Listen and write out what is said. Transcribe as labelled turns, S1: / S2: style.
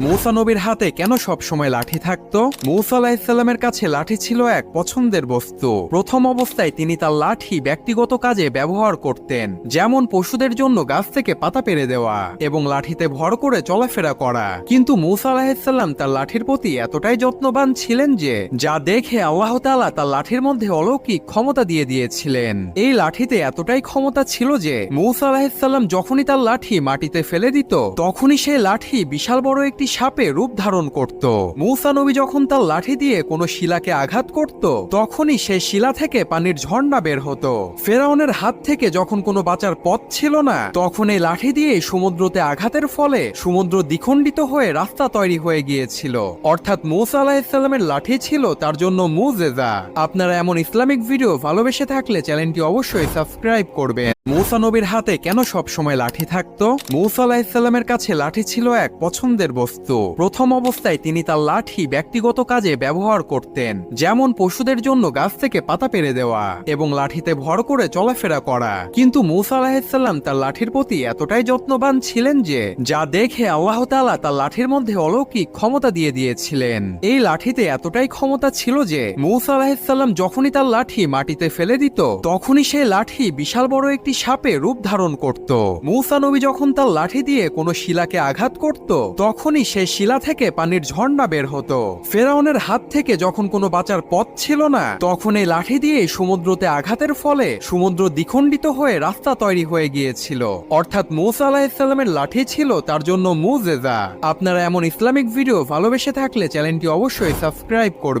S1: মূসা নবীর হাতে কেন সবসময় লাঠি থাকতো? মূসা আলাইহিসসালামের কাছে লাঠি ছিল এক পছন্দের বস্তু। প্রথম অবস্থায় তিনি তার লাঠি ব্যক্তিগত কাজে ব্যবহার করতেন, যেমন পশুদের জন্য গাছ থেকে পাতা পেড়ে দেওয়া এবং লাঠিতে ভর করে চলাফেরা করা। কিন্তু মূসা আলাইহিসসালাম তার লাঠির প্রতি এতটাই যত্নবান ছিলেন যে যা দেখে আল্লাহ তাআলা তার লাঠির মধ্যে অলৌকিক ক্ষমতা দিয়ে দিয়েছিলেন। এই লাঠিতে এতটাই ক্ষমতা ছিল যে মূসা আলাইহিসসালাম যখনই তার লাঠি মাটিতে ফেলে দিত তখনই সেই লাঠি বিশাল বড় একটি সাপে রূপ ধারণ করত। মূসা নবী যখন তার লাঠি দিয়ে কোনো শিলাকে আঘাত করত তখনই সেই শিলা থেকে পানির ঝর্ণা বের হতো। ফেরাউনের হাত থেকে যখন কোনো বাঁচার পথ ছিল না তখন এই লাঠি দিয়ে সমুদ্রতে আঘাতের ফলে সমুদ্র দ্বিখণ্ডিত হয়ে রাস্তা তৈরি হয়ে গিয়েছিল। অর্থাৎ মূসা আলাইহিসসালামের লাঠি ছিল তার জন্য মুজেজা। আপনারা এমন ইসলামিক ভিডিও ভালোবেসে থাকলে চ্যানেলটি অবশ্যই সাবস্ক্রাইব করবেন। মূসা নবীর হাতে কেন সবসময় লাঠি থাকতো? মূসা আলাইহিসসালামের কাছে লাঠি ছিল এক পছন্দের বস্তু। প্রথম অবস্থায় তিনি তার লাঠি ব্যক্তিগত কাজে ব্যবহার করতেন, যেমন পশুদের জন্য গাছ থেকে পাতা পেড়ে দেওয়া এবং লাঠিতে ভর করে চলাফেরা করা। কিন্তু মূসা আলাইহিসসালাম তার লাঠির প্রতি এতটাই যত্নবান ছিলেন যে যা দেখে আল্লাহ তাআলা তার লাঠির মধ্যে অলৌকিক ক্ষমতা দিয়ে দিয়েছিলেন। এই লাঠিতে এতটাই ক্ষমতা ছিল যে মূসা আলাইহিসসালাম যখনই তার লাঠি মাটিতে ফেলে দিত তখনই সেই লাঠি বিশাল বড় একটি সাপে রূপ ধারণ করত। মূসা নবী যখন তার লাঠি দিয়ে কোনো শিলাকে আঘাত করত তখনই সেই শিলা থেকে পানির ঝর্ণা বের হতো। ফেরাউনের হাত থেকে যখন কোনো বাঁচার পথ ছিল না তখন এই লাঠি দিয়ে সমুদ্রতে আঘাতের ফলে সমুদ্র দ্বিখণ্ডিত হয়ে রাস্তা তৈরি হয়ে গিয়েছিল। অর্থাৎ মূসা আলাইহিসসালামের লাঠি ছিল তার জন্য মুজেজা। আপনারা এমন ইসলামিক ভিডিও ভালোবেসে থাকলে চ্যানেলটি অবশ্যই সাবস্ক্রাইব করবেন।